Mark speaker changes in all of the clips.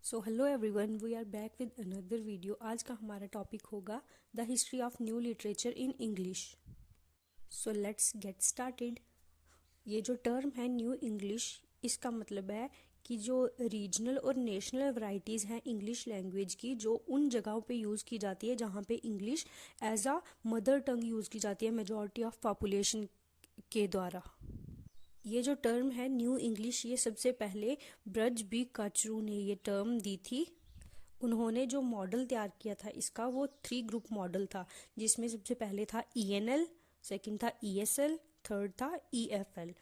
Speaker 1: So hello everyone, we are back with another video. आज का हमारा टॉपिक होगा the history of new literature in English. So let's get started. ये जो term है new English, इसका मतलब है कि जो रीजनल और नेशनल वैरायटीज़ हैं इंग्लिश लैंग्वेज की, जो उन जगहों पे यूज़ की जाती है जहाँ पे English as a mother tongue use की जाती है मेजॉरिटी ऑफ पॉपुलेशन के द्वारा। ये जो टर्म है न्यू इंग्लिश, ये सबसे पहले ब्रज बी काचरू ने ये टर्म दी थी। उन्होंने जो मॉडल तैयार किया था इसका, वो 3 ग्रुप मॉडल था, जिसमें सबसे पहले था ENL, सेकंड था ESL, थर्ड था EFL।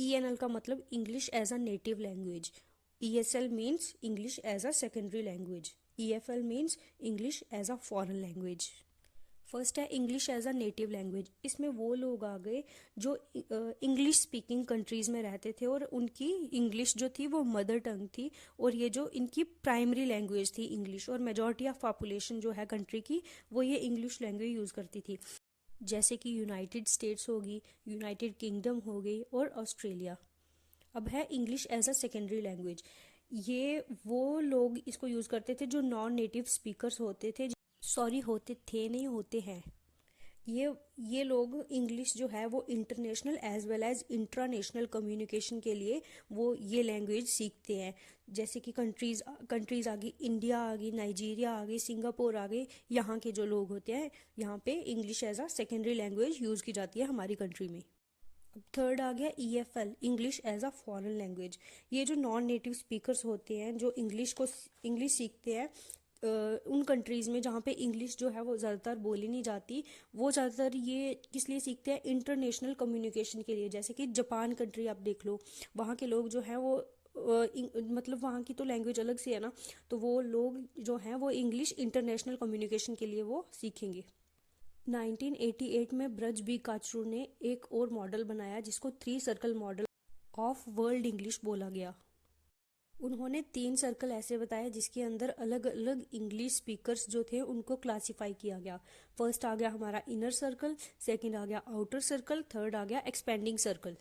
Speaker 1: ENL का मतलब English as a native language, ESL means English as a secondary language, EFL means English as a foreign language. First है English as a native language. इसमें वो लोग आ गए जो इंग्लिश स्पीकिंग कंट्रीज़ में रहते थे और उनकी इंग्लिश जो थी वो मदर टंग थी, और ये जो इनकी प्राइमरी लैंग्वेज थी इंग्लिश, और मेजॉरिटी ऑफ पॉपुलेशन जो है कंट्री की वो ये इंग्लिश लैंग्वेज यूज़ करती थी, जैसे कि यूनाइटेड स्टेट्स होगी, यूनाइटेड किंगडम हो गई और ऑस्ट्रेलिया। अब है English as a secondary language. ये वो लोग इसको यूज़ करते थे जो नॉन नेटिव स्पीकर्स होते थे, सॉरी होते थे नहीं, होते हैं। ये लोग इंग्लिश जो है वो international as well as intranational communication के लिए वो ये लैंग्वेज सीखते हैं। जैसे कि कंट्रीज़ आ गई, इंडिया आ गई, नाइजीरिया आ गई, सिंगापुर आ गई, यहाँ के जो लोग होते हैं यहाँ पे English as a secondary language use की जाती है हमारी कंट्री में। अब थर्ड आ गया EFL, English as a foreign language. ये जो नॉन नेटिव स्पीकर्स होते हैं जो इंग्लिश सीखते हैं उन कंट्रीज़ में जहाँ पे इंग्लिश जो है वो ज़्यादातर बोली नहीं जाती, वो ज़्यादातर ये किस लिए सीखते हैं, इंटरनेशनल कम्युनिकेशन के लिए। जैसे कि जापान कंट्री आप देख लो, वहाँ के लोग जो हैं वो मतलब वहाँ की तो लैंग्वेज अलग सी है ना, तो वो लोग जो हैं वो इंग्लिश इंटरनेशनल कम्युनिकेशन के लिए वो सीखेंगे। 1988 में ब्रज बी काचरू ने एक और मॉडल बनाया जिसको 3 circle model of world English बोला गया। उन्होंने 3 सर्कल ऐसे बताए जिसके अंदर अलग अलग इंग्लिश स्पीकर्स जो थे उनको क्लासिफाई किया गया। फर्स्ट आ गया हमारा इनर सर्कल, सेकंड आ गया आउटर सर्कल, थर्ड आ गया एक्सपेंडिंग सर्कल।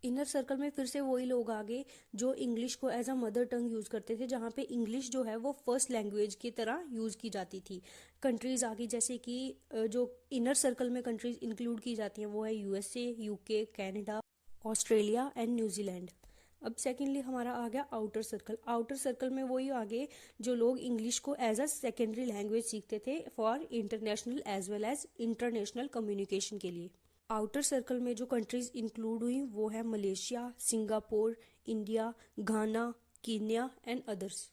Speaker 1: इनर सर्कल में फिर से वही लोग आ गए जो इंग्लिश को as a mother tongue use करते थे, जहाँ पे इंग्लिश जो है वो फर्स्ट लैंग्वेज की तरह यूज़ की जाती थी। कंट्रीज़ आ गई, जैसे कि जो इनर सर्कल में कंट्रीज़ इंक्लूड की जाती हैं वो है USA, UK, Canada, Australia and New Zealand. अब सेकेंडली हमारा आ गया आउटर सर्कल। आउटर सर्कल में वही आगे जो लोग इंग्लिश को एज अ सेकेंडरी लैंग्वेज सीखते थे for international as well as international communication के लिए। आउटर सर्कल में जो कंट्रीज इंक्लूड हुई वो है Malaysia, Singapore, India, Ghana, Kenya and others.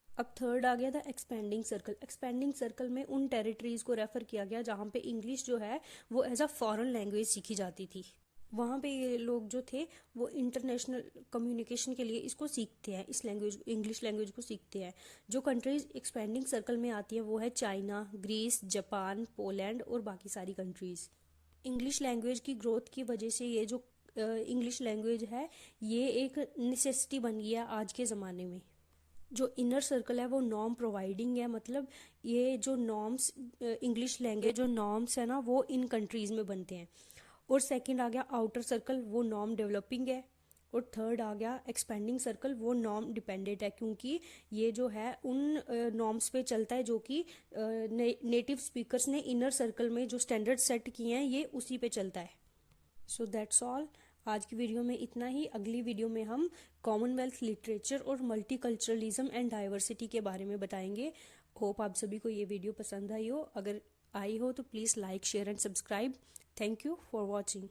Speaker 1: अब थर्ड आ गया था एक्सपेंडिंग सर्कल। एक्सपेंडिंग सर्कल में उन टेरिटरीज को रेफर किया गया जहाँ पे इंग्लिश जो है वो एज अ फॉरेन लैंग्वेज सीखी जाती थी। वहाँ पे ये लोग जो थे वो इंटरनेशनल कम्युनिकेशन के लिए इसको सीखते हैं, इस लैंग्वेज इंग्लिश लैंग्वेज को सीखते हैं। जो कंट्रीज एक्सपेंडिंग सर्कल में आती है वो है चाइना, ग्रीस, जापान, पोलैंड और बाकी सारी कंट्रीज़। इंग्लिश लैंग्वेज की ग्रोथ की वजह से ये जो इंग्लिश लैंग्वेज है ये एक नेसेसिटी बन गया आज के ज़माने में। जो इनर सर्कल है वो नॉर्म प्रोवाइडिंग है, मतलब ये जो नॉर्म्स इंग्लिश लैंग्वेज जो नॉर्म्स है ना वो इन कंट्रीज़ में बनते हैं। और सेकंड आ गया आउटर सर्कल, वो नॉर्म डेवलपिंग है। और थर्ड आ गया एक्सपेंडिंग सर्कल, वो नॉर्म डिपेंडेंट है, क्योंकि ये जो है उन नॉर्म्स पे चलता है जो कि नेटिव स्पीकर्स ने इनर सर्कल में जो स्टैंडर्ड सेट किए हैं ये उसी पे चलता है। So that's all. आज की वीडियो में इतना ही। अगली वीडियो में हम कॉमनवेल्थ लिटरेचर और मल्टीकल्चरलिज्म एंड डाइवर्सिटी के बारे में बताएंगे। होप आप सभी को ये वीडियो पसंद आई हो। अगर आई हो तो please like, share and subscribe. Thank you for watching.